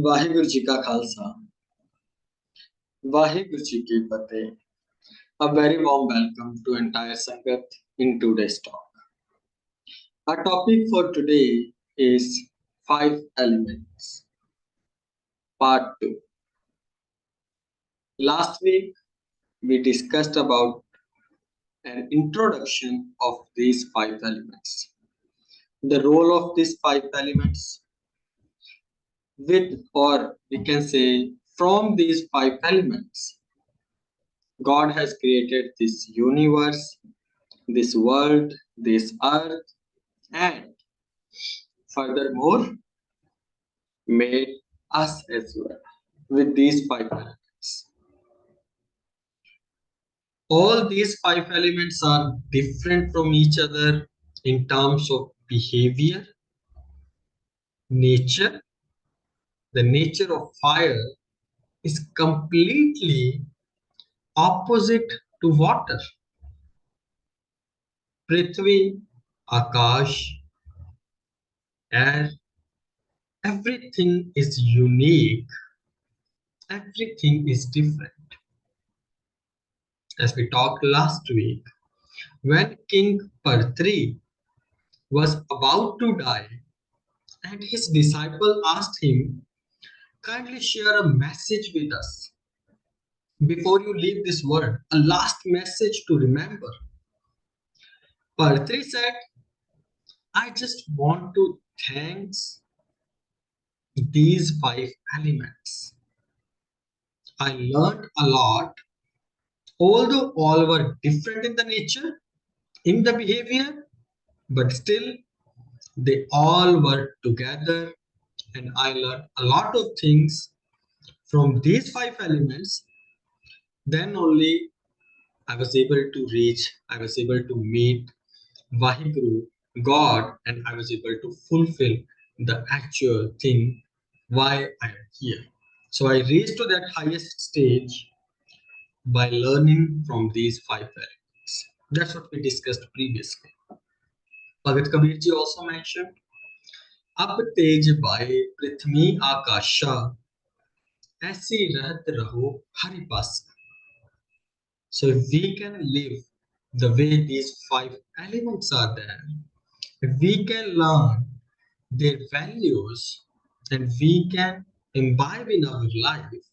वाहिगुरु जी का खालसा वाहिगुरु जी की फतेह. A very warm welcome to entire Sangat in today's talk. Our topic for today is five elements, part 2. Last week we discussed about an introduction of these five elements, the role of these five elements, with, or we can say, from these five elements God has created this universe, this world, this earth, and furthermore made us as well with these five elements. All these five elements are different from each other in terms of behavior, nature. The nature of fire is completely opposite to water. Prithvi, Akash, air, everything is unique, everything is different. As we talked last week, when King Parthri was about to die and his disciple asked him, kindly share a message with us before you leave this world, a last message to remember. Parthri said, I just want to thank these five elements. I learned a lot, although all were different in the nature, in the behavior, but still they all work together, and I learned a lot of things from these five elements. Then only I was able to reach, I was able to meet Vaheguru, God, and I was able to fulfill the actual thing why I am here. So I reached to that highest stage by learning from these five elements. That's what we discussed previously. Bhagat Kabir ji also mentioned, अब तेज बाए पृथ्वी आकाशा ऐसी रहत रहो हरि पास. So if we can live the way these five elements are there, if we can learn their values and we can imbibe in our life,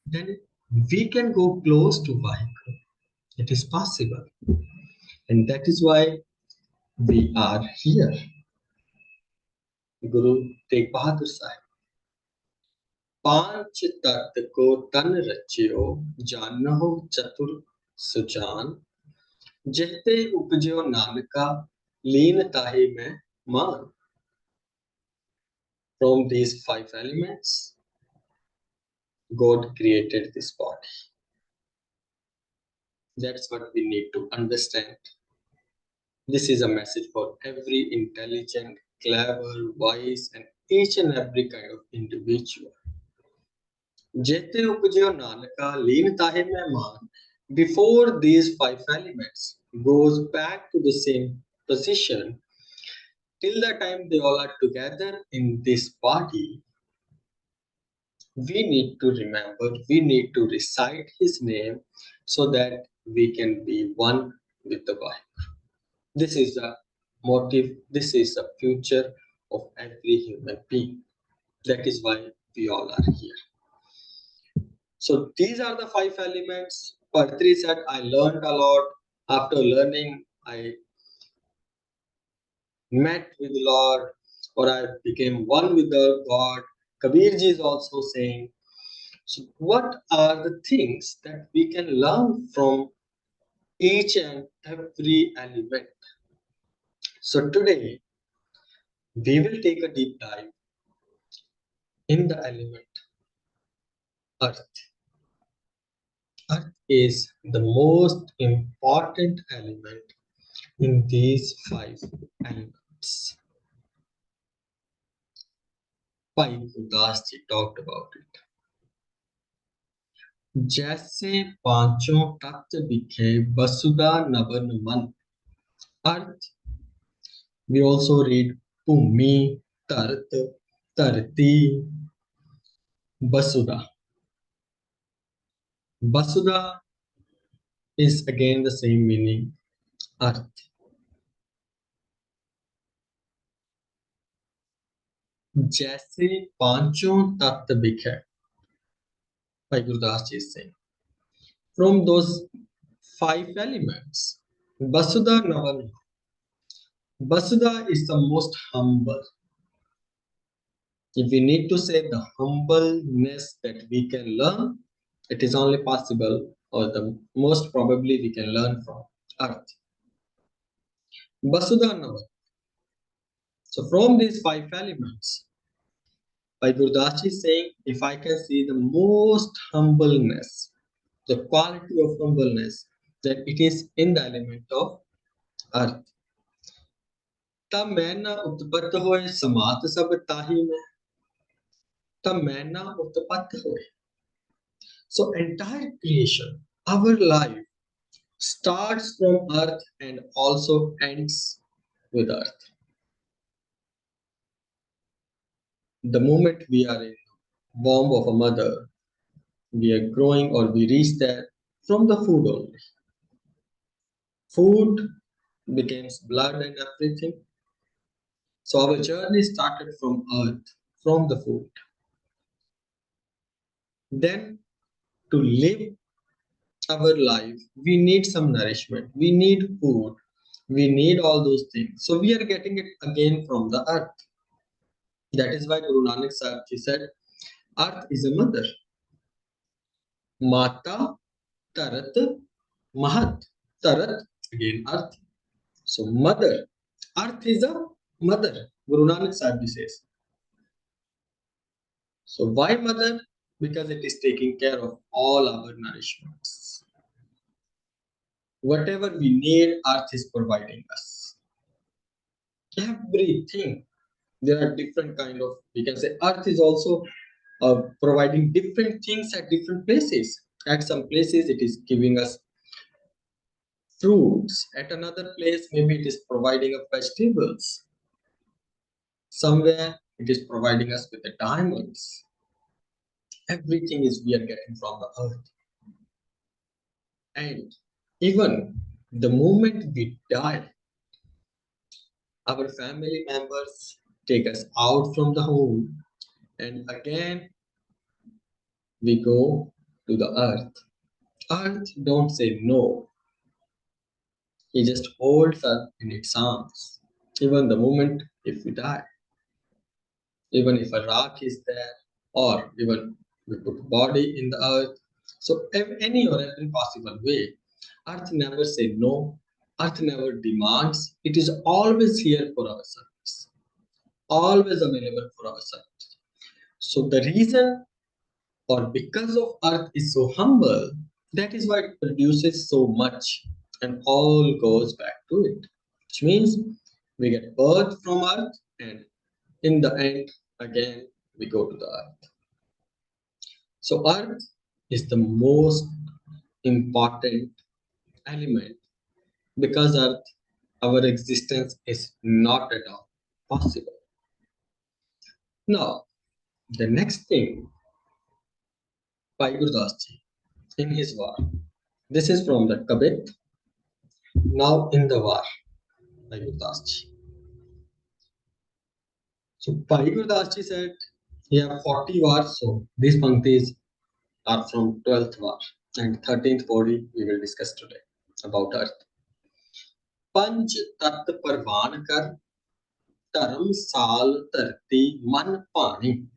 then we can go close to Vaheguru. It is possible. And that is why we are here. Guru Tegh Bahadur Sahib. पांच तत्व को तन रचियो जानहो चतुर सुजान जहते उपजो नानका लीन ताहि में मान. From these five elements, God created this body. That's what we need to understand. This is a message for every intelligent, clever, wise, and each and every kind of individual. Jete upajyo nanaka leen tahe mein maan. Before these five elements goes back to the same position, till the time they all are together in this body, we need to remember, we need to recite his name so that we can be one with the Vaheguru. This is the motive, this is the future of every human being. That is why we all are here. So these are the five elements. Partri said, I learned a lot. After learning, I met with the Lord, or I became one with the God. Kabirji is also saying, so what are the things that we can learn from each and every element? So today we will take a deep dive in the element Earth. Earth is the most important element in these five elements. Bhai Gurdas ji talked about it. जैसे पांचों तत्व दिखे वसुधा नवन मन. Earth, we also read Bhumi, Tart, Tarti, Basudha. Basudha is again the same meaning, earth. जैसे पांचों तत्व बिखर, भाई Gurdas ji is saying, from those five elements, Vasudha Navan. Vasudha is the most humble. If we need to say the humbleness that we can learn, it is only possible, or the most probably we can learn from earth. Vasudha Navan. So from these five elements, by Gurdashi saying, if I can see the most humbleness, the quality of humbleness, then it is in the element of earth. तब मैं न उत्पत्त होए समात सब ताही में, तब मैं न उत्पत्त होए. So entire creation, our life starts from earth and also ends with earth. The moment we are in womb of a mother, we are growing or we reach there from the food only. Food becomes blood and everything. So our journey started from earth, from the food. Then to live our life, we need some nourishment, we need food, we need all those things. So we are getting it again from the earth. That is why Guru Nanak Sahib Ji said, earth is a mother. Mata Tarat Mahat. Tarat, again earth. So mother. Earth is a mother. Guru Nanak Sahib Ji says. So why mother? Because it is taking care of all our nourishments. Whatever we need, earth is providing us. Everything. There are different kind of, we can say earth is also providing different things at different places. At some places it is giving us fruits, at another place maybe it is providing us vegetables, somewhere it is providing us with the diamonds. Everything is we are getting from the earth. And even the moment we die, our family members take us out from the home and again we go to the earth. Earth don't say no. He just holds us in its arms. Even the moment if we die, even if a rock is there, or even we put body in the earth. So any or every possible way, earth never say no. Earth never demands. It is always here for our service, always available for our service. So the reason or because of earth is so humble, that is why it produces so much and all goes back to it. Which means we get birth from earth and in the end again we go to the earth. So earth is the most important element because earth, our existence is not at all possible. Now, the next thing by Gurdas Ji in his war. This is from the Kabit. Now in the war by Gurdas Ji. So Bhai Gurdas Ji said he have 40 wars, so these panktis are from 12th war and 13th body we will discuss today about earth. पंच तत्व परवान कर धर्म साल धरती मन पानी.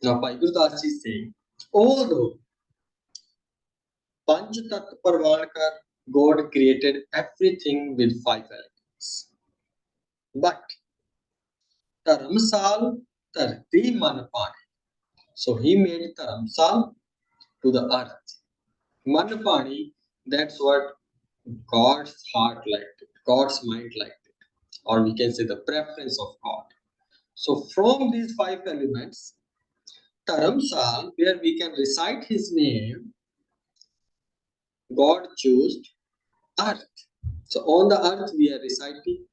Now Bhai Gurdas Ji is saying, although पंच तत्व परवान कर, God created everything with five elements, but Dharamsal Dharti Man Pani. So he made Dharamsal to the earth. Man Pani, that's what God's heart liked it, God's mind liked it, or we can say the preference of God. So from these five elements, Dharamsal, where we can recite his name, God chose earth. So on the earth we are reciting.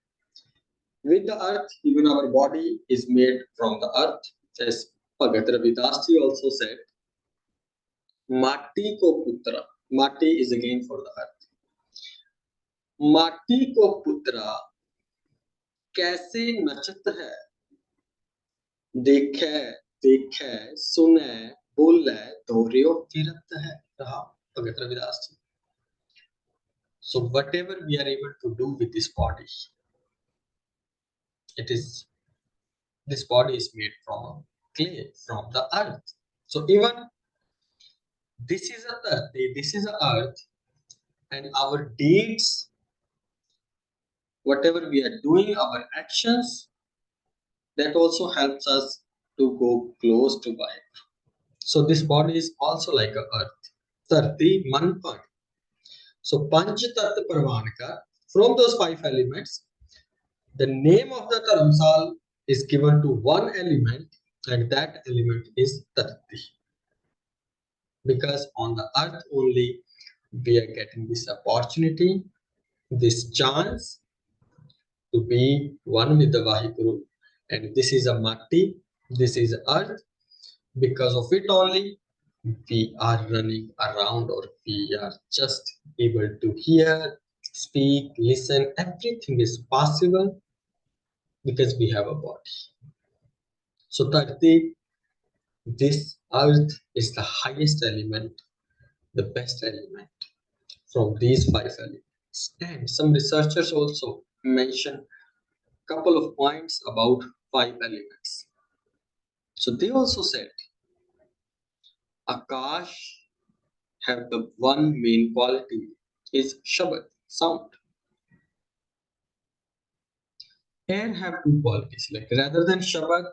With the earth, even our body is made from the earth, as Bhagat Ravidas Ji also said. माटी को पुत्रा, माटी is again for the earth. माटी को पुत्रा कैसे नचत है, देखे देखे सुने बोले दोहरियो फिरत है रहा। भगत Ravidas ji. So whatever we are able to do with this body, it is, this body is made from clay, from the earth. So even this is a earth, this is a earth, and our deeds, whatever we are doing, our actions, that also helps us to go close to God. So this body is also like a earth. Tarti man pan. So Panch Tat Parvanaka, from those five elements, the name of the Dharamsal is given to one element, and that element is Tarti. Because on the earth only we are getting this opportunity, this chance to be one with the Vaheguru. And this is a Matti, this is earth. Because of it only, we are running around, or we are just able to hear, speak, listen. Everything is possible because we have a body. So Tarti, this earth is the highest element, the best element from these five elements. And some researchers also mention a couple of points about five elements. So they also said Akash have the one main quality is Shabad, sound. Air have two qualities, like rather than Shabad,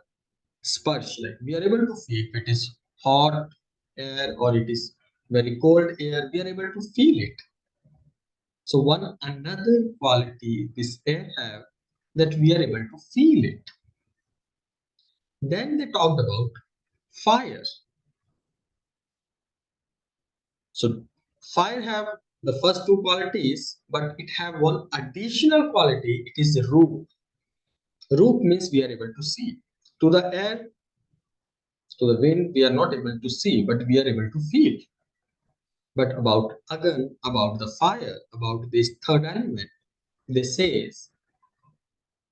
Sparsh, like we are able to feel if it is hot air or it is very cold air, we are able to feel it. So one another quality this air have, that we are able to feel it. Then they talked about fire. So fire have the first two qualities, but it have one additional quality. It is roop. Roop means we are able to see. To the air, to the wind, we are not able to see, but we are able to feel. But about again, about the fire, about this third element, they says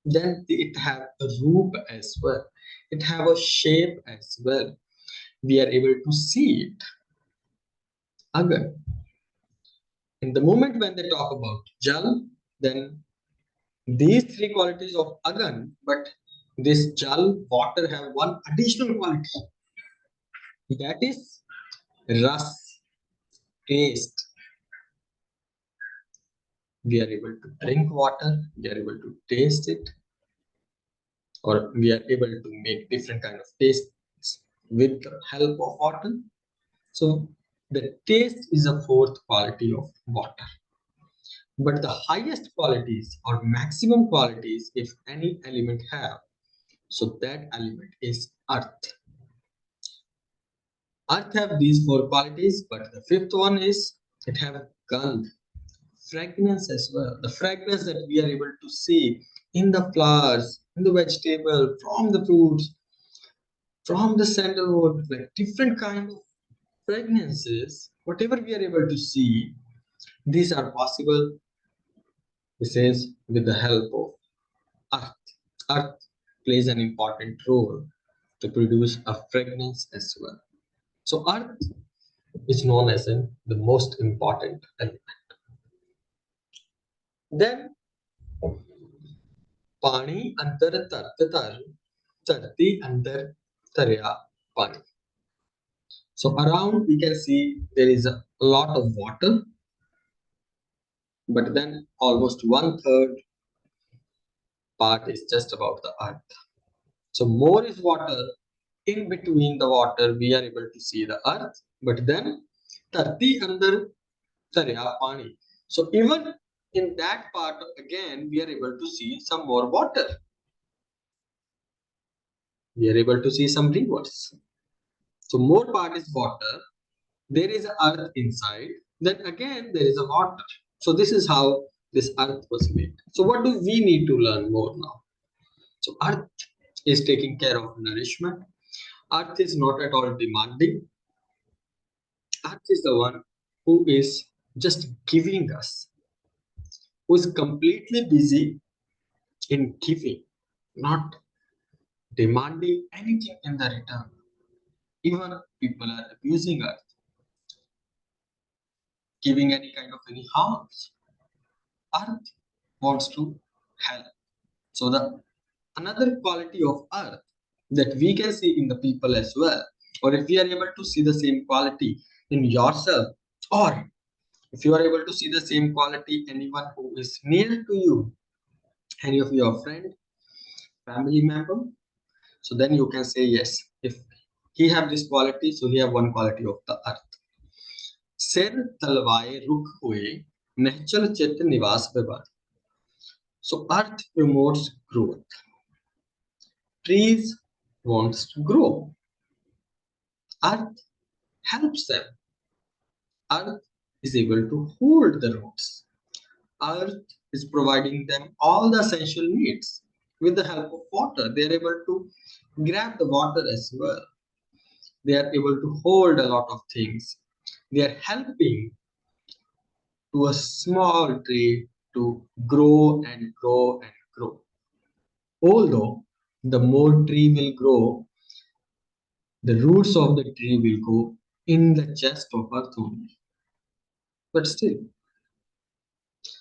then it have a roop as well. It have a shape as well. We are able to see it. Again, in the moment when they talk about Jal, then these three qualities of Agan, but this Jal, water, have one additional quality. That is Ras, taste. We are able to drink water, we are able to taste it, or we are able to make different kind of tastes with the help of water. So the taste is a fourth quality of water. But the highest qualities or maximum qualities, if any element have, so that element is earth. Earth have these four qualities, but the fifth one is it have gandh, fragrance as well. The fragrance that we are able to see in the flowers, in the vegetable, from the fruits, from the sandalwood, like different kind of fragrances, whatever we are able to see, these are possible. This is with the help of earth. Earth plays an important role to produce a fragrance as well. So earth is known as the most important element. Then पानी अंदर तरत तर धरती अंदर तरया पानी. So around we can see there is a lot of water, but then almost 1/3 part is just about the earth. So more is water. In between the water we are able to see the earth, but then धरती अंदर तरया पानी. So even in that part again we are able to see some more water. We are able to see some rivers. So more part is water. There is earth inside. Then again there is a water. So this is how this earth was made. So what do we need to learn more now? So earth is taking care of nourishment. Earth is not at all demanding. Earth is the one who is just giving us, who is completely busy in giving, not demanding anything in the return. Even people are abusing Earth, giving any kind of any harms. Earth wants to help. So the another quality of Earth that we can see in the people as well, or if we are able to see the same quality in yourself, or if you are able to see the same quality anyone who is near to you, any of your friend, family member, so then you can say yes. If he have this quality, so he have one quality of the Earth. सिर तलवाए रुख हुए निश्चल चित्त निवास विवाद. So Earth promotes growth. Trees wants to grow. Earth helps them. Earth is able to hold the roots. Earth is providing them all the essential needs. With the help of water, they are able to grab the water as well. They are able to hold a lot of things. They are helping to a small tree to grow and grow and grow. Although the more tree will grow, the roots of the tree will go in the chest of earth only. But still,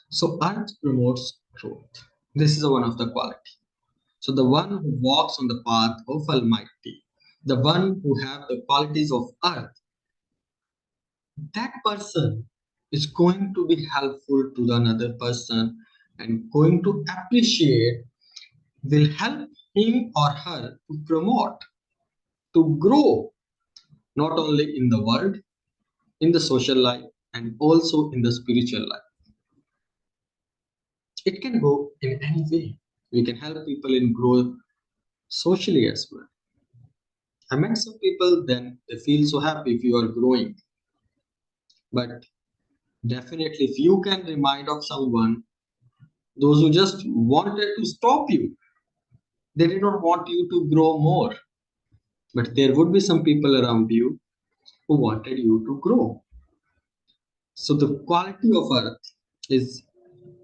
so earth promotes growth. This is one of the quality. So the one who walks on the path of Almighty, the one who have the qualities of earth, that person is going to be helpful to the another person and going to appreciate, will help him or her to promote, to grow, not only in the world, in the social life, and also in the spiritual life. It can go in any way. We can help people in grow socially as well. I met some people, then they feel so happy if you are growing. But definitely, if you can remind of someone, those who just wanted to stop you, they did not want you to grow more. But there would be some people around you who wanted you to grow. So the quality of earth is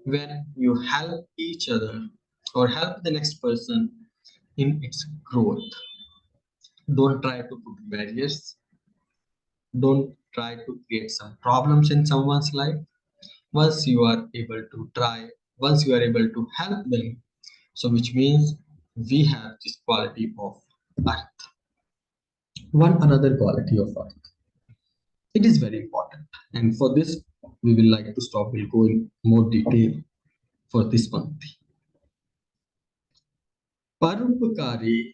when you help each other or help the next person in its growth. Don't try to put barriers. Don't try to create some problems in someone's life. Once you are able to try, once you are able to help them, so which means we have this quality of earth. One another quality of earth. It is very important. And for this, we will like to stop. We'll go in more detail for this month. Parupakari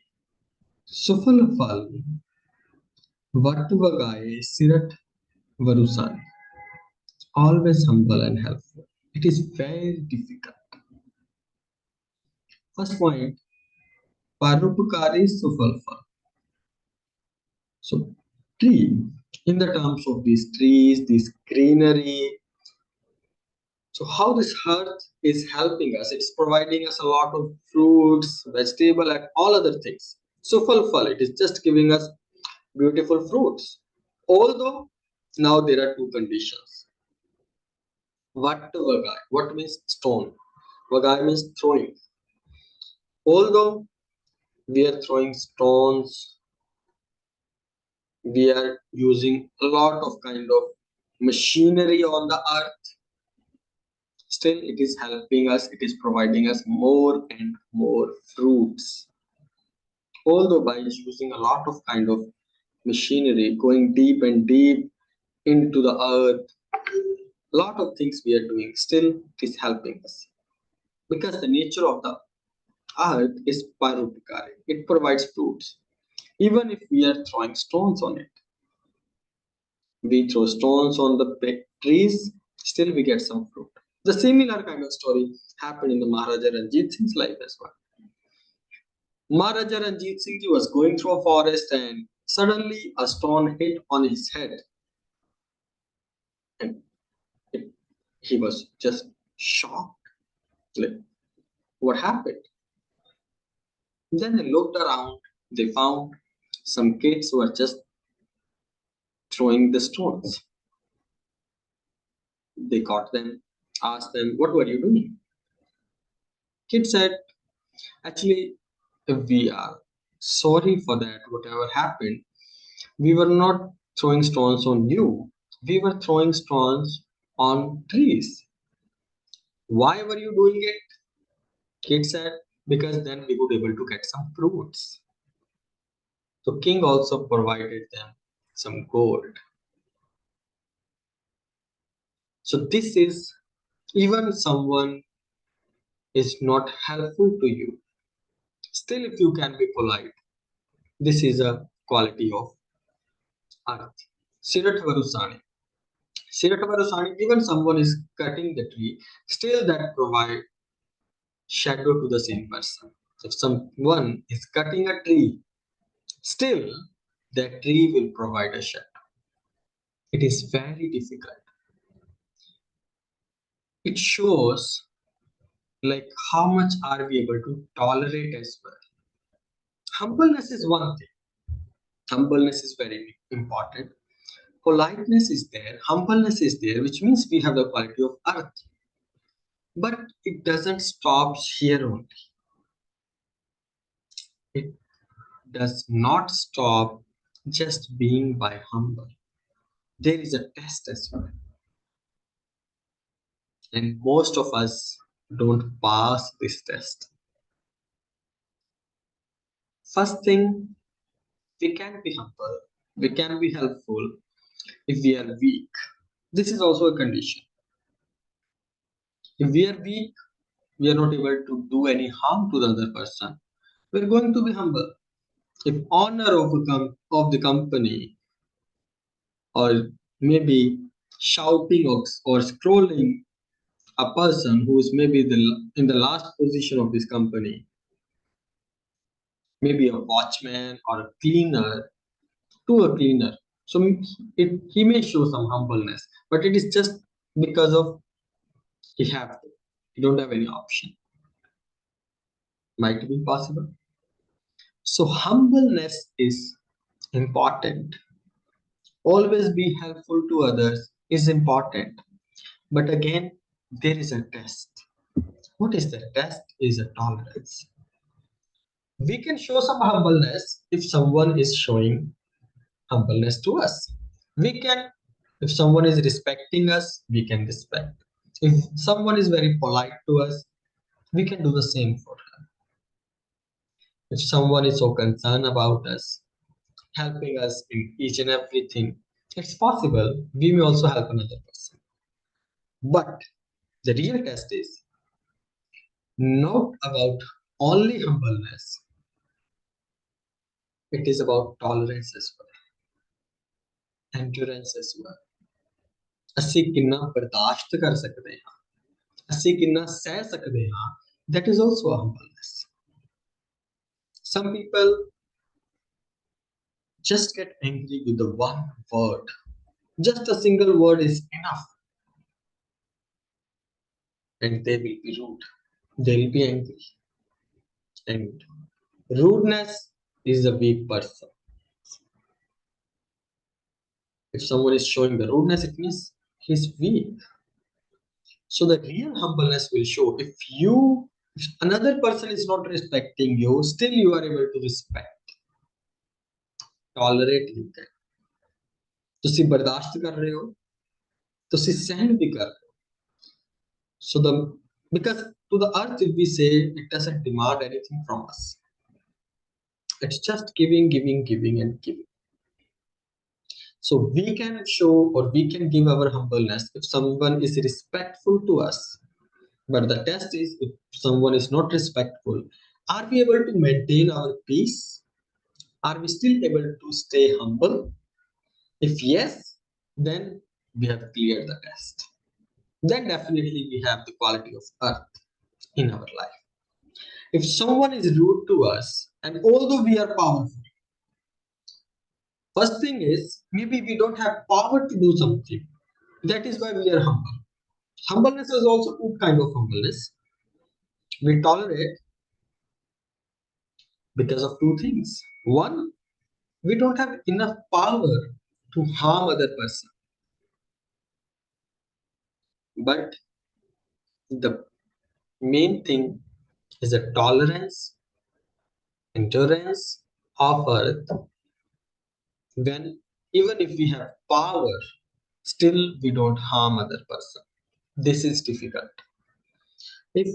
Sufal Fal Vatuvagaye Sirat Varusani. Always humble and helpful. It is very difficult. First point, Parupakari Sufal Fal. So, tree, in the terms of these trees, this greenery, so how this earth is helping us, it's providing us a lot of fruits, vegetable, and all other things. So, fal, it is just giving us beautiful fruits. Although now there are two conditions. What vagai? What means stone? Vagai means throwing. Although we are throwing stones, we are using a lot of kind of machinery on the earth, still it is helping us, it is providing us more and more fruits. Although by using a lot of kind of machinery, going deep and deep into the earth, a lot of things we are doing, still it is helping us. Because the nature of the earth is paropikare, it provides fruits. Even if we are throwing stones on it, we throw stones on the big trees, still we get some fruit. The similar kind of story happened in the Maharaja Ranjit Singh's life as well. Maharaja Ranjit Singh Ji was going through a forest and suddenly a stone hit on his head. And it, he was just shocked. Like, what happened? Then they looked around, they found some kids who were just throwing the stones. They caught them, asked them, "What were you doing?" Kid said, "Actually, we are sorry for that, whatever happened. We were not throwing stones on you, we were throwing stones on trees." "Why were you doing it?" Kid said, "Because then we would able to get some fruits." So king also provided them some gold. So this is, even someone is not helpful to you, still if you can be polite, this is a quality of earth. Siratvarusani. Siratvarusani, even someone is cutting the tree, still that provide shadow to the same person. If someone is cutting a tree, still that tree will provide a shadow. It is very difficult. It shows like how much are we able to tolerate as well. Humbleness is one thing. Humbleness is very important. Politeness is there, humbleness is there, which means we have the quality of earth. But it doesn't stop here only. It does not stop just being by humble. There is a test as well. And most of us don't pass this test. First thing, we can be humble, we can be helpful if we are weak. This is also a condition. If we are weak, we are not able to do any harm to the other person, we're going to be humble. If honor of, of the company, or maybe shouting or scrolling a person who is maybe in the last position of this company, maybe a watchman or a cleaner, to a cleaner. So he may show some humbleness, but it is just because of he have to. He don't have any option. Might be possible. So humbleness is important. Always be helpful to others is important. But again, there is a test. What is the test? Is a tolerance. We can show some humbleness if someone is showing humbleness to us. We can, if someone is respecting us, we can respect. If someone is very polite to us, we can do the same for her. If someone is so concerned about us, helping us in each and everything, it's possible we may also help another person. But the real test is not about only humbleness, it is about tolerance as well, endurance as well. ਅਸੀਂ ਕਿੰਨਾ ਬਰਦਾਸ਼ਤ ਕਰ ਸਕਦੇ ਹਾਂ, ਅਸੀਂ ਕਿੰਨਾ ਸਹਿ ਸਕਦੇ ਹਾਂ, that is also a humbleness. Some people just get angry with the one word, just a single word is enough, and they will be rude, they will be angry. And rudeness is a weak person. If someone is showing the rudeness, it means he's weak. So the real humbleness will show if another person is not respecting you, still you are able to respect, tolerate you can. ਤੁਸੀਂ ਬਰਦਾਸ਼ਤ ਕਰ ਰਹੇ ਹੋ, ਤੁਸੀਂ ਸਹਿਣ ਵੀ ਕਰ ਰਹੇ ਹੋ. So the, because to the earth, if we say, it doesn't demand anything from us. It's just giving, giving, giving, and giving. So we can show or we can give our humbleness if someone is respectful to us. But the test is, if someone is not respectful, are we able to maintain our peace? Are we still able to stay humble? If yes, then we have cleared the test. Then definitely we have the quality of earth in our life. If someone is rude to us, and although we are powerful, first thing is maybe we don't have power to do something. That is why we are humble. Humbleness is also two kind of humbleness. We tolerate because of two things. One, we don't have enough power to harm other person. But the main thing is a tolerance, endurance of earth when even if we have power, still we don't harm other person. This is difficult. If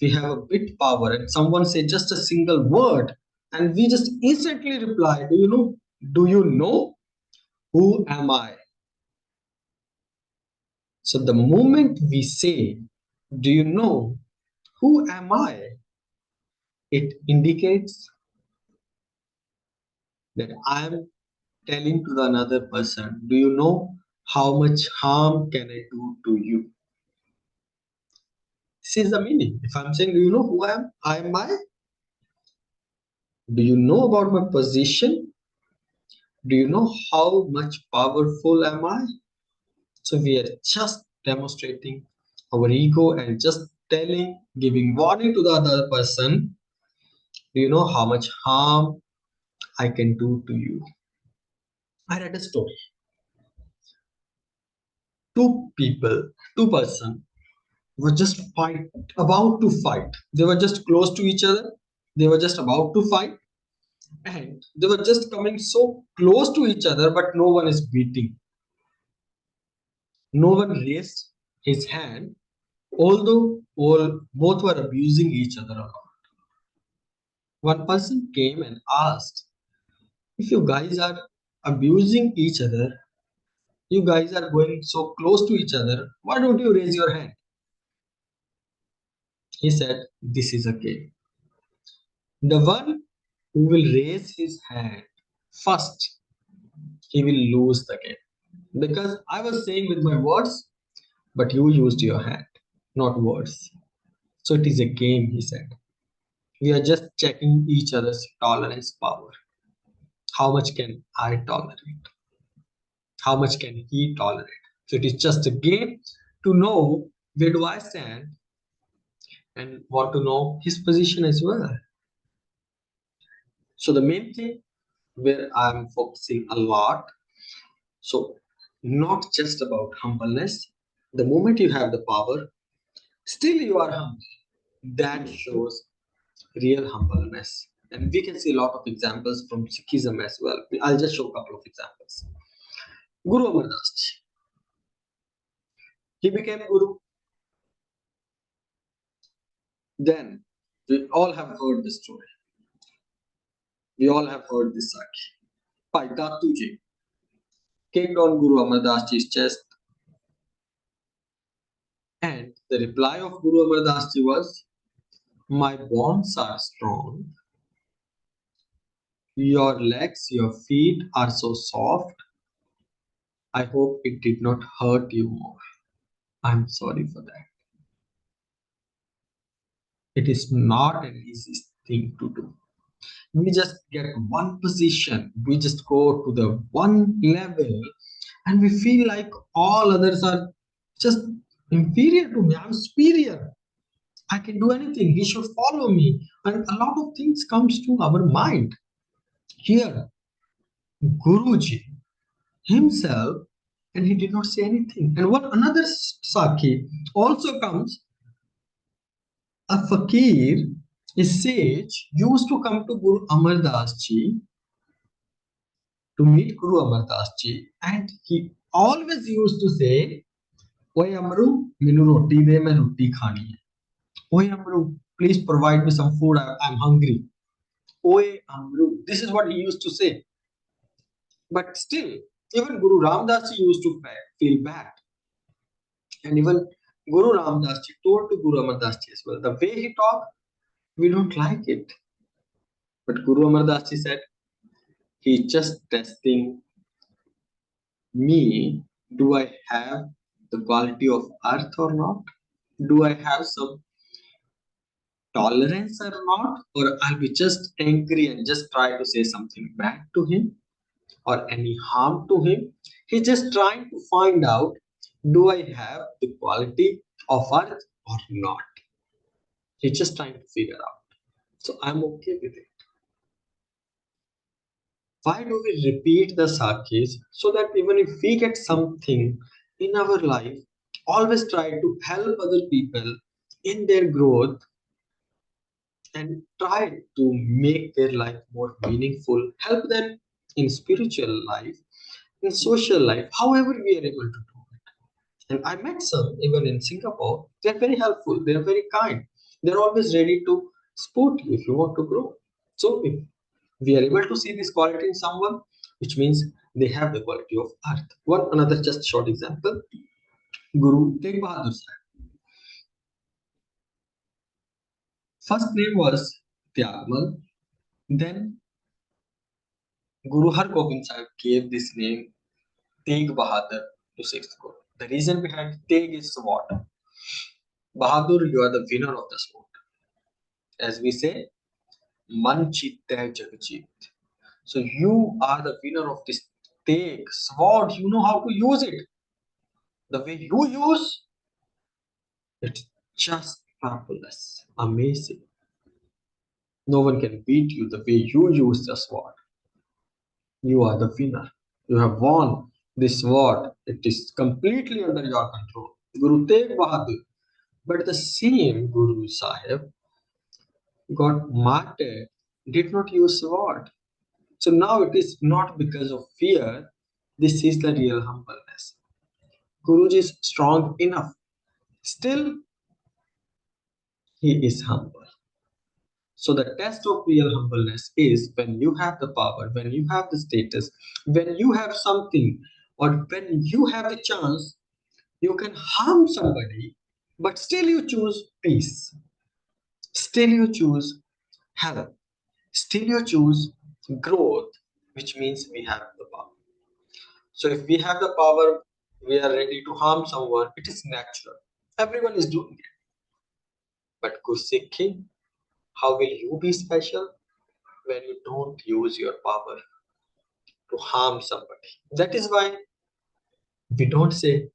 we have a bit power and someone say just a single word and we just instantly reply, do you know who am I? So the moment we say, do you know who am I? It indicates that I am telling to the another person, do you know how much harm can I do to you? This is the meaning. If I'm saying, do you know who I am I? Do you know about my position? Do you know how much powerful am I? So we are just demonstrating our ego and just telling, giving warning to the other person, do you know how much harm I can do to you? I read a story. Two people, two-person were just about to fight. They were just close to each other. They were just about to fight. And they were just coming so close to each other, but no one is beating. No one raised his hand, although both were abusing each other a lot. One person came and asked, if you guys are abusing each other, you guys are going so close to each other, why don't you raise your hand? He said, this is a game. The one who will raise his hand first, he will lose the game. Because I was saying with my words, but you used your hand, not words. So it is a game, he said. We are just checking each other's tolerance power. How much can I tolerate? How much can he tolerate? So it is just a game to know where do I stand and want to know his position as well. So the main thing where I'm focusing a lot, so not just about humbleness. The moment you have the power, still you are humble. That shows real humbleness. And we can see a lot of examples from Sikhism as well. I'll just show a couple of examples. Guru Amar Das Ji, he became Guru. Then we all have heard the story. We all have heard this Sakhi. Bhai Datu Ji kicked on Guru Amar Das Ji's chest, and the reply of Guru Amar Das Ji was, my bones are strong, your legs, your feet are so soft. I hope it did not hurt you more. I'm sorry for that. It is not an easy thing to do. We just get one position, we just go to the one level, and we feel like all others are just inferior to me. I'm superior. I can do anything. He should follow me. And a lot of things comes to our mind. Here, Guruji himself, and he did not say anything. And one another Sakhi also comes, a fakir, a sage, used to come to Guru Amar Das Ji to meet Guru Amar Das Ji, and he always used to say, Oye Amru, minu roti de, main roti khani hai. Oye Amru, please provide me some food, I'm hungry. Oye Amru, this is what he used to say. But still, even Guru Ramdas Ji used to feel bad. And even Guru Ramdas Ji told to Guru Amar Das Ji as well, the way he talked, we don't like it. But Guru Amar Das Ji said, he's just testing me. Do I have the quality of earth or not? Do I have some tolerance or not? Or I'll be just angry and just try to say something bad to him or any harm to him? He's just trying to find out, do I have the quality of earth or not? He's just trying to figure out. So I'm okay with it. Why do we repeat the Sakhis? So that even if we get something in our life, always try to help other people in their growth and try to make their life more meaningful, help them in spiritual life, in social life, however we are able to do it. And I met some even in Singapore. They are very helpful, they are very kind, they're always ready to support you if you want to grow. So if we are able to see this quality in someone, which means they have the quality of earth. One another just short example, Guru Tegh Bahadur Sahib. First name was Tyagmal, then Guru Har Gobind Sahib gave this name Tegh Bahadur to sixth Guru. The reason behind Tegh is what? Bahadur, you are the winner of the sport. As we say, Man Chitta Jagjeet. So you are the winner of this Tegh sword. You know how to use it. The way you use it's just fabulous, amazing. No one can beat you the way you use the sword. You are the winner. You have won this sword. It is completely under your control. Guru Tegh Bahadur. But the same Guru Sahib got martyred, did not use sword. So now it is not because of fear. This is the real humbleness. Guruji is strong enough. Still, he is humble. So the test of real humbleness is when you have the power, when you have the status, when you have something, or when you have the chance, you can harm somebody, but still you choose peace. Still you choose health. Still you choose growth, which means we have the power. So if we have the power, we are ready to harm someone, it is natural. Everyone is doing it. But Gursikhi, how will you be special when you don't use your power to harm somebody? That is why we don't say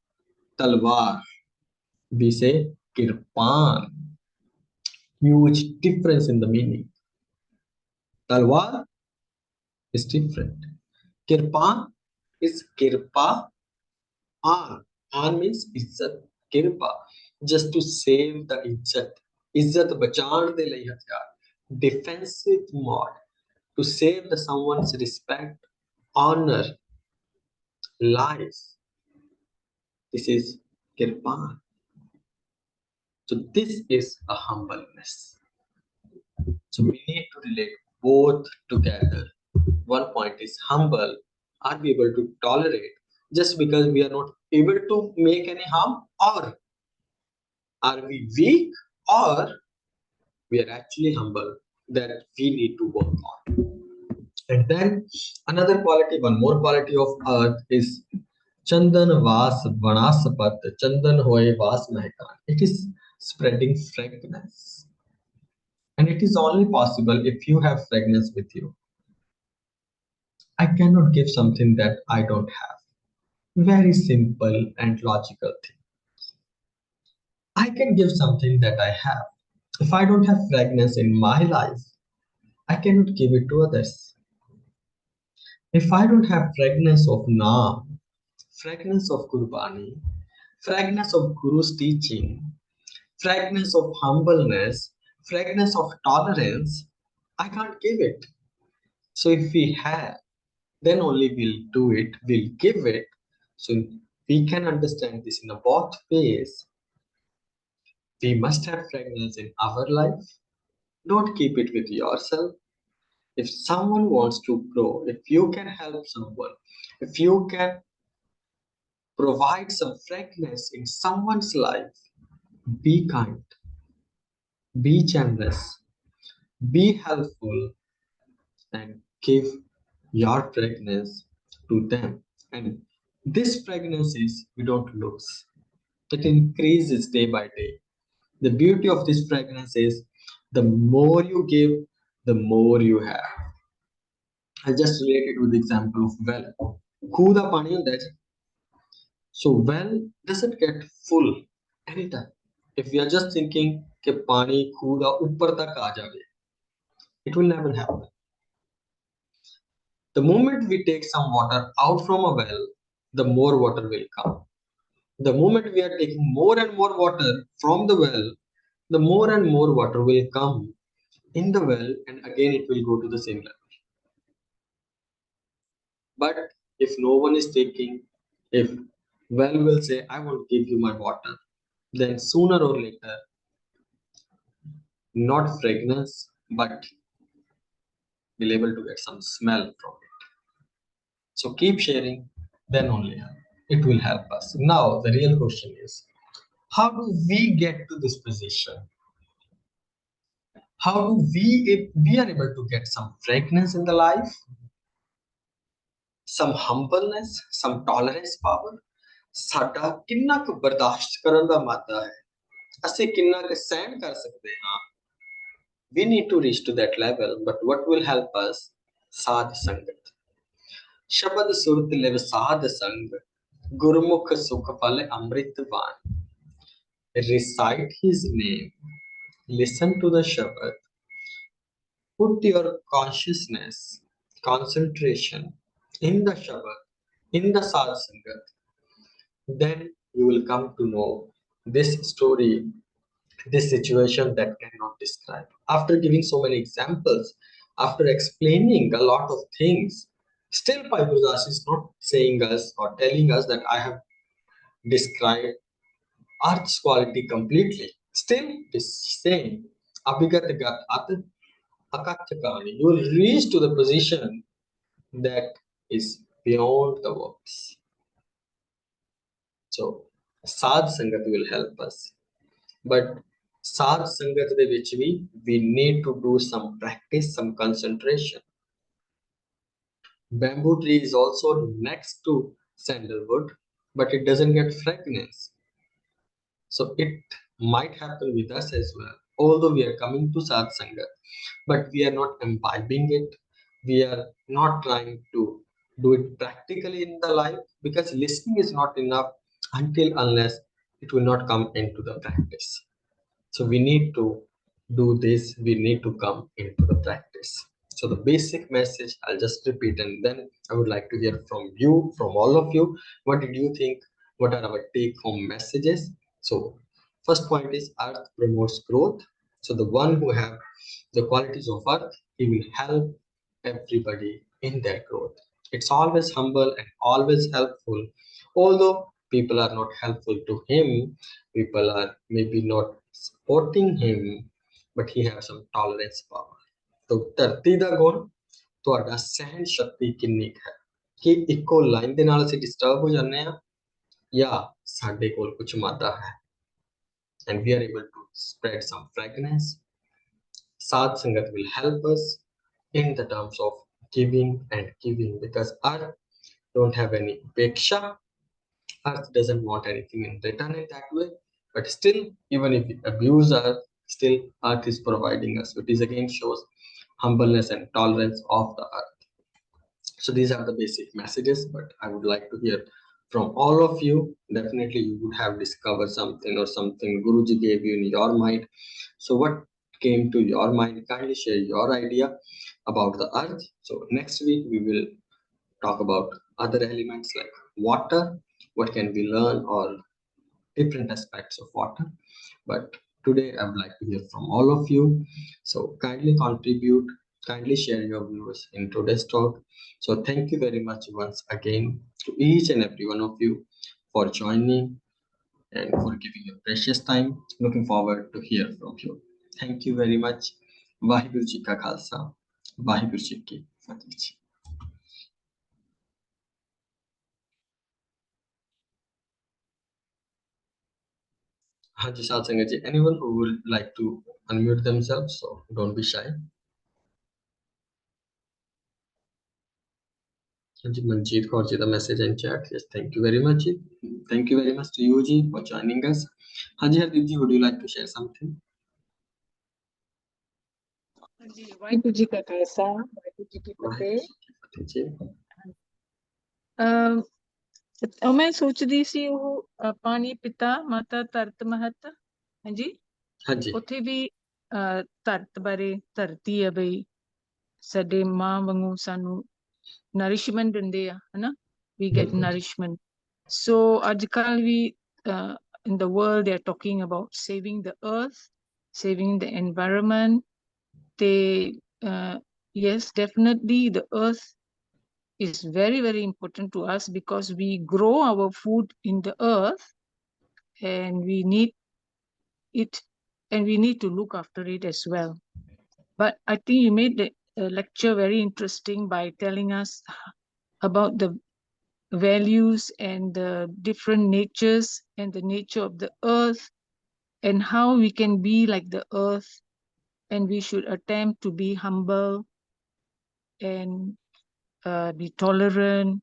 talwar, we say kirpan. Huge difference in the meaning. Talwar is different. Kirpan is kirpa. An means izzat. Kirpa. Just to save the izzat. Izzat bachan de ਲਈ ਹਥਿਆਰ. Defensive mode. To save the someone's respect, honor, life. This is kirpan. So this is a humbleness. So we need to relate both together. One point is humble. Are we able to tolerate just because we are not able to make any harm? Or are we weak? Or we are actually humble that we need to work on? And then another quality, one more quality of earth is Chandan Vas Vanaspat, Chandan Hoye Vas Mehkan. It is spreading fragrance. And it is only possible if you have fragrance with you. I cannot give something that I don't have. Very simple and logical thing. I can give something that I have. If I don't have fragrance in my life, I cannot give it to others. If I don't have fragrance of Naam, fragrance of Gurbani, fragrance of Guru's teaching, fragrance of humbleness, fragrance of tolerance, I can't give it. So if we have, then only we'll do it, we'll give it. So we can understand this in a both ways. We must have fragrance in our life. Don't keep it with yourself. If someone wants to grow, if you can help someone, if you can provide some fragrance in someone's life, be kind, be generous, be helpful, and give your fragrance to them. And this fragrance is we don't lose. It increases day by day. The beauty of this fragrance is the more you give, the more you have. I'll just relate it with the example of well. ਖੂਹ ਦਾ ਪਾਣੀ ਹੁੰਦਾ ਹੈ so well doesn't get full anytime. If we are just thinking ਕਿ ਪਾਣੀ ਖੂਹ ਦਾ ਉੱਪਰ ਤੱਕ ਆ ਜਾਵੇ, it will never happen. The moment we take some water out from a well, the more water will come. The moment we are taking more and more water from the well, the more and more water will come in the well, and again it will go to the same level. But if no one is taking, if well will say, I won't give you my water, then sooner or later, not fragrance, but will able to get some smell from it. So keep sharing, then only it will help us. Now the real question is, how do we get to this position? How do we, if we are able to get some fragrance in the life, some humbleness, some tolerance power, ਸਾਡਾ ਕਿੰਨਾ ਕੁ ਬਰਦਾਸ਼ਤ ਕਰਨ ਦਾ ਮਾਦਾ ਹੈ, ਅਸੀਂ ਕਿੰਨਾ ਕੁ ਸਹਿਣ ਕਰ ਸਕਦੇ ਹਾਂ, we need to reach to that level. But what will help us? ਸਾਧ ਸੰਗਤ, ਸ਼ਬਦ ਸੁਰਤ ਲਿਵ ਸਾਧ ਸੰਗ, ਗੁਰਮੁਖ ਸੁਖ ਫਲ ਅੰਮ੍ਰਿਤਵਾਨ. Recite his name, listen to the Shabad, put your consciousness, concentration in the Shabad, in the Sadh Sangat, then you will come to know this story, this situation that cannot describe. After giving so many examples, after explaining a lot of things, still Bhai Gurdas is not saying us or telling us that I have described Earth's quality completely. Still, it is saying, Abhigat Gat At Akathakani, you will reach to the position that is beyond the words. So, Sadh Sangat will help us. But Sadh Sangat de vich we need to do some practice, some concentration. Bamboo tree is also next to sandalwood, but it doesn't get fragrance. So it might happen with us as well. Although we are coming to Sadh Sangat, but we are not imbibing it. We are not trying to do it practically in the life, because listening is not enough until unless it will not come into the practice. So we need to do this, we need to come into the practice. So the basic message, I'll just repeat, and then I would like to hear from you, from all of you. What did you think? What are our take home messages? So first point is, earth promotes growth. So the one who have the qualities of earth, he will help everybody in their growth. It's always humble and always helpful. Although people are not helpful to him, people are maybe not supporting him, but he has some tolerance power. तो ਧਰਤੀ ਦਾ ਗੁਣ, ਤੁਹਾਡਾ ਸਹਿਣ ਸ਼ਕਤੀ ਕਿੰਨੀ ਕੁ ਹੈ, ਕਿ ਇੱਕੋ ਲਾਈਨ ਦੇ ਨਾਲ ਅਸੀਂ ਡਿਸਟਰਬ ਹੋ ਜਾਂਦੇ ਆ, ਜਾਂ ਸਾਡੇ ਕੋਲ ਕੁਝ ਮਾਦਾ ਹੈ, and we are able to spread some fragrance. Sadh Sangat will help us in the terms of giving and giving, because earth don't have any peksha, earth doesn't want anything in return in that way. But still, even if we abuse earth, still earth is providing us. So it is again shows humbleness and tolerance of the earth. So these are the basic messages, but I would like to hear from all of you. Definitely you would have discovered something or something Guruji gave you in your mind. So what came to your mind? Kindly share your idea about the earth. So next week we will talk about other elements like water, what can we learn, or different aspects of water. But today I would like to hear from all of you. So kindly contribute, kindly share your views in today's talk. So thank you very much once again to each and every one of you for joining and for giving your precious time. Looking forward to hear from you. Thank you very much. Vaheguru Ji Ka Khalsa, Vaheguru Ji Ki Fateh. Haji Shah Sangat ji, anyone who would like to unmute themselves, so don't be shy. Haji Manjeet Kaur ji, the message in chat. Yes, thank you very much. Ji. Thank you very much to you, Ji, for joining us. Haji Hardeep ji, would you like to share something? Waheguru ji ਕਾ ਖਾਲਸਾ ਵਾਹਿਗੁਰੂ ਜੀ ਕੀ ਫਤਿਹ। ਜੀ ਮੈਂ ਸੋਚਦੀ ਸੀ ਉਹ ਪਾਣੀ ਪਿਤਾ ਮਾਤਾ ਧਰਤ ਮਹਤ, ਹਾਂਜੀ ਹਾਂਜੀ, ਉੱਥੇ ਵੀ ਧਰਤ ਬਾਰੇ, ਧਰਤੀ ਹੈ ਬਈ ਸਾਡੇ ਮਾਂ ਵਾਂਗੂ ਸਾਨੂੰ nourishment ਦਿੰਦੇ ਆ ਹਨਾ, we get nourishment. So ਅੱਜਕੱਲ ਵੀ in the world they are talking about saving the earth, saving the environment. They yes, definitely the earth is very, very important to us because we grow our food in the earth and we need it and we need to look after it as well. But I think you made the lecture very interesting by telling us about the values and the different natures and the nature of the earth and how we can be like the earth, and we should attempt to be humble and be tolerant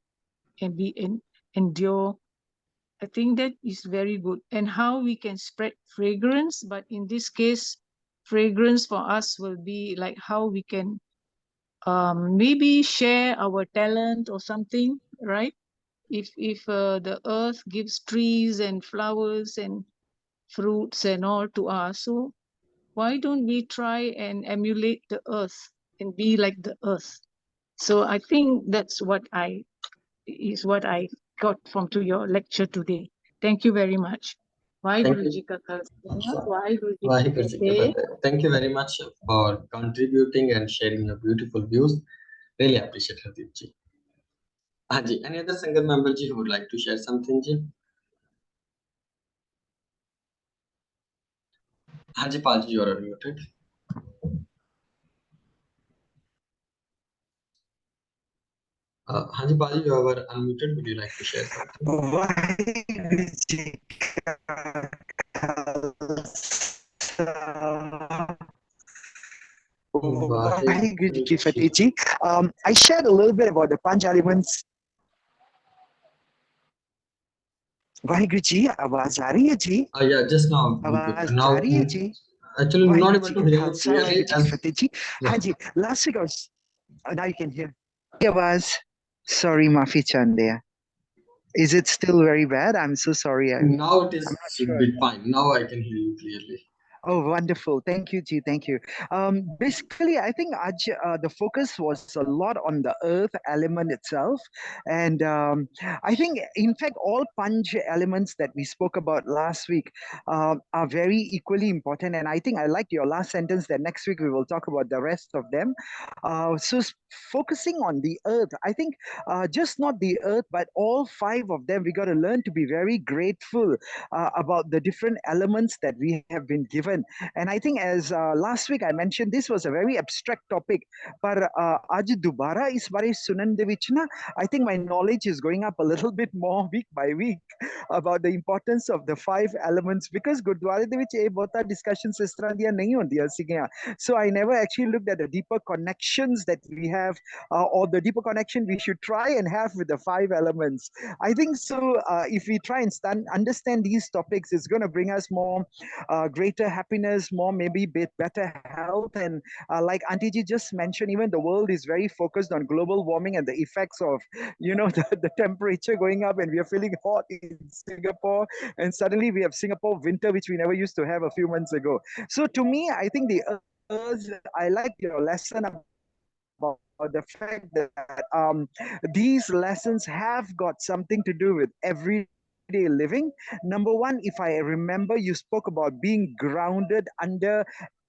and endure. I think that is very good. And how we can spread fragrance, but in this case, fragrance for us will be like how we can maybe share our talent or something, right? If the earth gives trees and flowers and fruits and all to us, so why don't we try and emulate the earth and be like the earth? So I think that's what I got from to your lecture today. Thank you very much. Thank Waheguru you. Ji ka Khalsa, Waheguru Ji ki Vaheguru Ji ki Fateh. Fateh. Thank you very much for contributing and sharing your beautiful views. Really appreciate Hardeep Ji. Ji, any other single member Ji who would like to share something Ji? Ji, Pal Ji, you are unmuted. Ji, Pal Ji, you are unmuted. Would you like to share something? Waheguru Ji ka Khalsa. Waheguru Ji Fateh Ji. I shared a little bit about the Panch elements. Waheguru Ji, आवाज आ रही है जी? Yeah, just now. आवाज Now, आ रही है जी? actually, not Waheguru able Ji to ka hear you Khalsa, clearly. Waheguru Ji ki Fateh Ji. Yeah. हाँ जी, last week I was. Now you can hear. आवाज. Sorry, माफी चाहते हैं. Is it still very bad? I'm so sorry. Now it is I'm not a sure. bit fine. Now I can hear you clearly. Oh, wonderful. Thank you, Ji. Thank you. Basically, I think the focus was a lot on the earth element itself. And I think, in fact, all punch elements that we spoke about last week are very equally important. And I think I liked your last sentence that next week we will talk about the rest of them. Focusing on the earth, I think just not the earth, but all five of them, we got to learn to be very grateful about the different elements that we have been given. And I think, as last week I mentioned, this was a very abstract topic. But आज दोबारा इस बारे सुनन दे विच ना, I think my knowledge is going up a little bit more week by week about the importance of the five elements, because Gurdwara ਦੇ ਵਿੱਚ ਇਹ ਬਹੁਤਾ discussions ਇਸ ਤਰ੍ਹਾਂ ਦੀਆਂ ਨਹੀਂ ਹੁੰਦੀਆਂ ਸੀਗੀਆਂ. So I never actually looked at the deeper connections that we have, or the deeper connection we should try and have with the five elements. I think so. If we try and understand these topics, it's going to bring us more greater happiness, more maybe better health. And like Auntie Ji just mentioned, even the world is very focused on global warming and the effects of, the temperature going up, and we are feeling hot in Singapore. And suddenly we have Singapore winter, which we never used to have a few months ago. So to me, I think I like your lesson about the fact that these lessons have got something to do with everyday living. Number one, if I remember, you spoke about being grounded under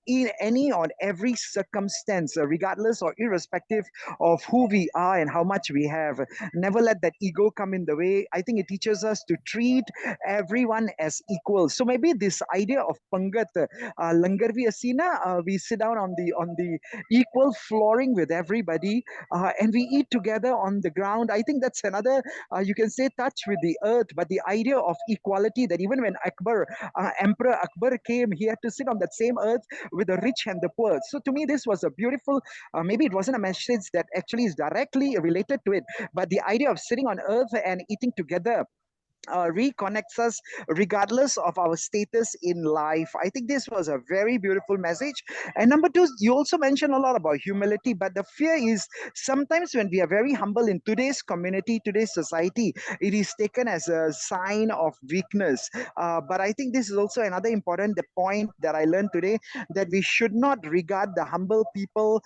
in any or every circumstance, regardless or irrespective of who we are and how much we have. Never let that ego come in the way. I think it teaches us to treat everyone as equal. So maybe this idea of pangat, langar vi asina, we sit down on the equal flooring with everybody, and we eat together on the ground. I think that's another, you can say, touch with the earth. But the idea of equality, that even when Emperor Akbar came, he had to sit on that same earth with the rich and the poor. So to me, this was a beautiful, maybe it wasn't a message that actually is directly related to it, but the idea of sitting on earth and eating together reconnects us regardless of our status in life. I think this was a very beautiful message. And number two, you also mentioned a lot about humility, but the fear is sometimes when we are very humble in today's community, today's society, it is taken as a sign of weakness. But I think this is also another important point that I learned today, that we should not regard the humble people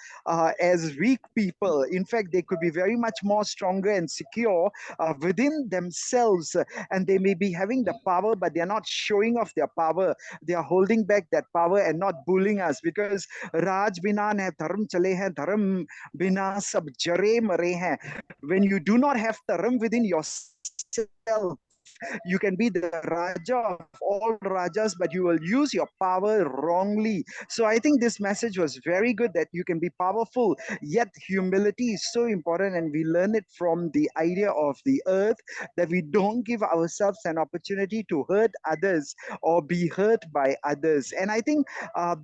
as weak people. In fact, they could be very much more stronger and secure within themselves, and they may be having the power, but they're not showing off their power. They are holding back that power and not bullying us, because Raj bina ne dharm chale hai, dharm bina sab jare mare hain. When you do not have dharm within yourself, you can be the Raja of all Rajas, but you will use your power wrongly. So I think this message was very good, that you can be powerful, yet humility is so important. And we learn it from the idea of the earth, that we don't give ourselves an opportunity to hurt others or be hurt by others. And I think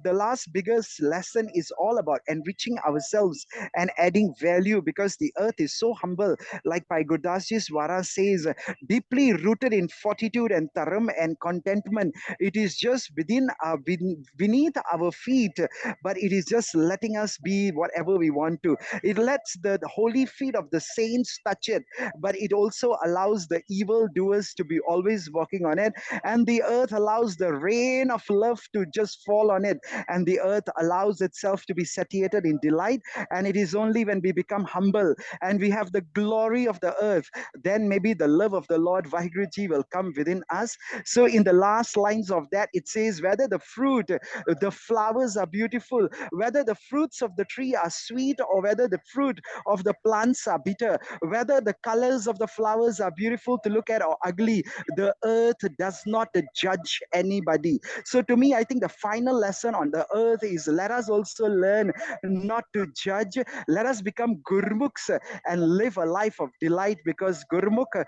the last biggest lesson is all about enriching ourselves and adding value, because the earth is so humble. Like Bhai Gurdasji's Wara says, deeply rooted in fortitude and taram and contentment. It is just beneath our feet, but it is just letting us be whatever we want to. It lets the holy feet of the saints touch it, but it also allows the evil doers to be always walking on it. And the earth allows the rain of love to just fall on it, and the earth allows itself to be satiated in delight. And it is only when we become humble and we have the glory of the earth, then maybe the love of the Lord Vaheguruji will come within us. So in the last lines of that, it says, whether the fruit, the flowers are beautiful, whether the fruits of the tree are sweet, or whether the fruit of the plants are bitter, whether the colors of the flowers are beautiful to look at or ugly, the earth does not judge anybody. So to me, I think the final lesson on the earth is, let us also learn not to judge. Let us become gurmukhs and live a life of delight, because gurmukh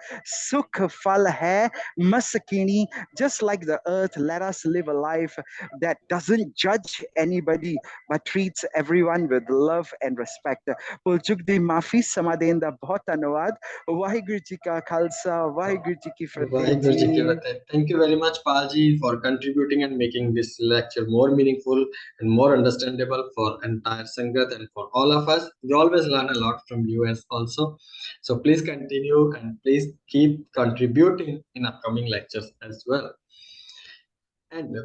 sukh phal hai masakini. Just like the earth, let us live a life that doesn't judge anybody but treats everyone with love and respect. Pulchuk di maafi sama dein da bahut dhanyawad. Waheguru ji ka khalsa, Waheguru ji ki fateh Vaheguru Ji ki ji. fateh. Thank you very much, Palji, for contributing and making this lecture more meaningful and more understandable for entire Sangat and for all of us. We always learn a lot from you as also. So please continue and please keep contributing in upcoming lectures as well. And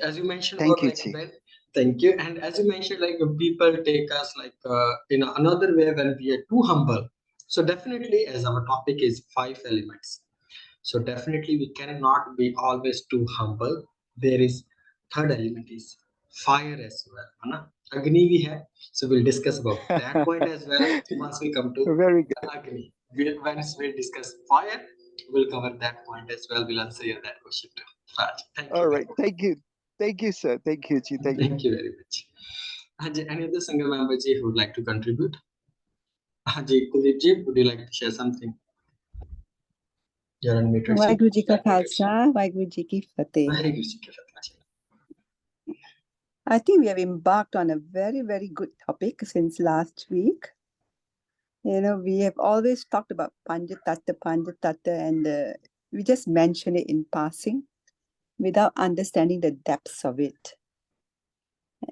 as you mentioned Thank about you, like ji. when, thank you. And as you mentioned, like people take us like in another way when we are too humble. So definitely, as our topic is 5 elements. So definitely we cannot be always too humble. There is third element is fire as well. है ना? Agni we have. So we'll discuss about that point as well once we come to Very good. the Agni. Once we discuss fire, we'll cover that point as well. We'll answer that question too. Raj, thank All you. right. Thank you. Thank you, sir. Thank you, ji. Thank you. Thank you very much. Any other single member ji who would like to contribute? Ji, Kuldeep ji, would you like to share something? You're unmuted. ji. Waheguru ji का खालसा वाहिगुरु जी की फतेह. Vaheguru Ji ki fateh ji. I think we have embarked on a very, very good topic since last week. You know, we have always talked about Panjatattva, and we just mention it in passing without understanding the depths of it.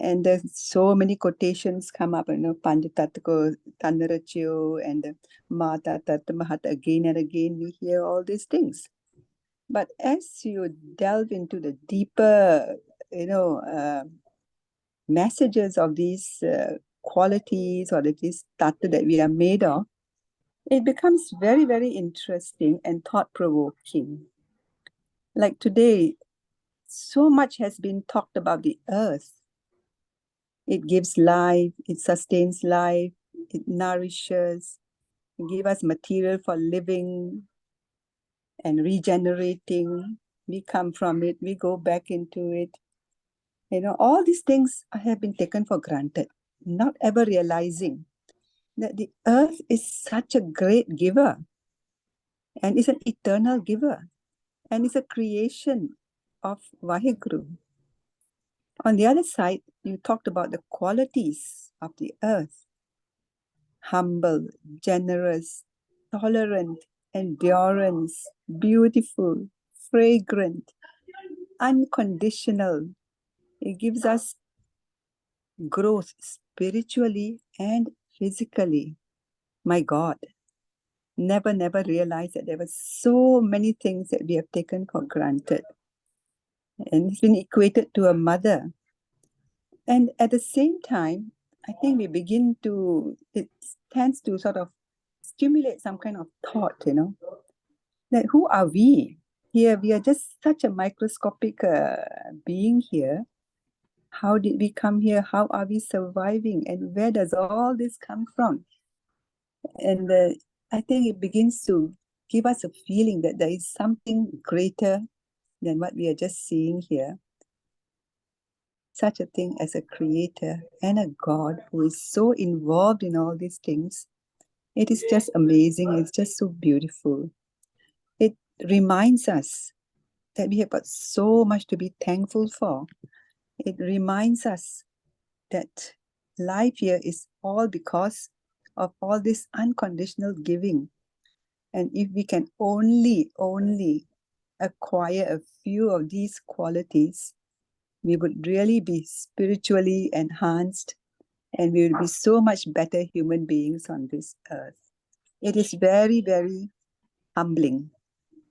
And there's so many quotations come up, you know, Panjatattva, Tandarachyo, and Mata Tattva Mahata. Again and again, we hear all these things. But as you delve into the deeper, you know, messages of these qualities or these tattva that we are made of, it becomes very, very interesting and thought-provoking. Like today, so much has been talked about the earth. It gives life, it sustains life, it nourishes, it gives us material for living and regenerating. We come from it, we go back into it. You know, all these things have been taken for granted, not ever realizing that the earth is such a great giver and is an eternal giver and is a creation of Vaheguru. On the other side, you talked about the qualities of the earth: humble, generous, tolerant, endurance, beautiful, fragrant, unconditional. It gives us growth spiritually and physically. My God, never realized that there were so many things that we have taken for granted. And it's been equated to a mother. And at the same time, I think we begin to, it tends to sort of stimulate some kind of thought, that who are we? Here, we are just such a microscopic being here. How did we come here? How are we surviving? And where does all this come from? And I think it begins to give us a feeling that there is something greater than what we are just seeing here. Such a thing as a creator and a God who is so involved in all these things. It is just amazing. It's just so beautiful. It reminds us that we have got so much to be thankful for. It reminds us that life here is all because of all this unconditional giving. And if we can only acquire a few of these qualities, we would really be spiritually enhanced and we will be so much better human beings on this earth. It is very, very humbling,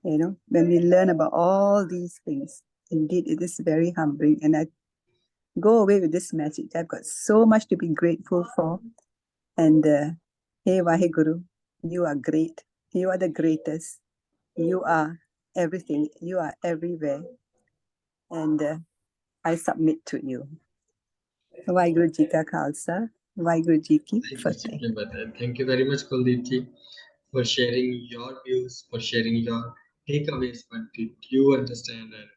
when we learn about all these things. Indeed, it is very humbling. And I go away with this message. I've got so much to be grateful for. And hey, Vaheguru, you are great. You are the greatest. You are everything. You are everywhere. And I submit to you. Vaheguru Ji Ka Khalsa, Vaheguru Ji Ki Fateh. Thank you very much, Kuldeep Ji, for sharing your views, for sharing your takeaways, what did you understand and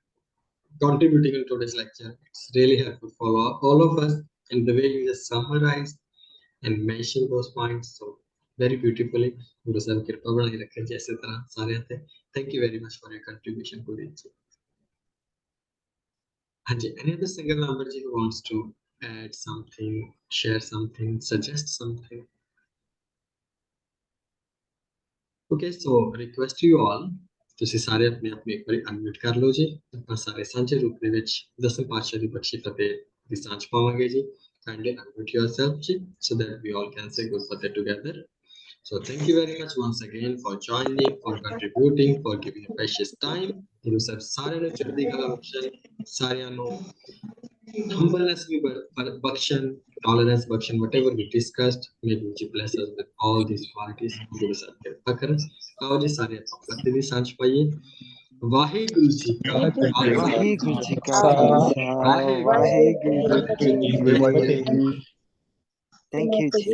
contributing in today's lecture. It's really helpful for all of us, and the way you just summarized and mentioned those points so very beautifully. Guru Sahib कृपा बनाए रखे जी ऐसे तरह सारे थे. Thank you very much for your contribution, Kuldeep ji. Hanji, any other single member ji who wants to add something, share something, suggest something? Okay, so request to you all, ਤੁਸੀਂ ਸਾਰੇ ਆਪਣੇ ਆਪਣੇ ਇੱਕ ਵਾਰੀ ਅਨਮਿਊਟ ਕਰ ਲਓ ਜੀ. ਆਪਾਂ ਸਾਰੇ ਸਾਂਝੇ ਰੂਪ ਦੇ ਵਿੱਚ ਦਸਮ ਪਾਤਸ਼ਾਹ ਦੀ ਬਖਸ਼ੀ ਫਤਿਹ ਦੀ ਸਾਂਝ ਪਾਵਾਂਗੇ ਜੀ. Kindly unmute yourself ji, so that we all can say good fateh together. So thank you very much once again for joining, for contributing, for giving your precious time. Guru Sahib ਸਾਰਿਆਂ ਨੂੰ ਚੜ੍ਹਦੀ ਕਲਾ ਬਖਸ਼ਣ, ਸਾਰਿਆਂ ਨੂੰ humbleness be bhakshan, tolerance bhakshan, whatever we discussed, may Guruji bless us with all these qualities. Guru Sahib kirpa karan. आओ जी सारे फतेह दी सांझ पाइए. वाहेगुरु जी का Khalsa, Vaheguru Ji Ka Khalsa, Waheguru Vaheguru Ji Ki जी की Fateh. Fateh. Thank you, Ji.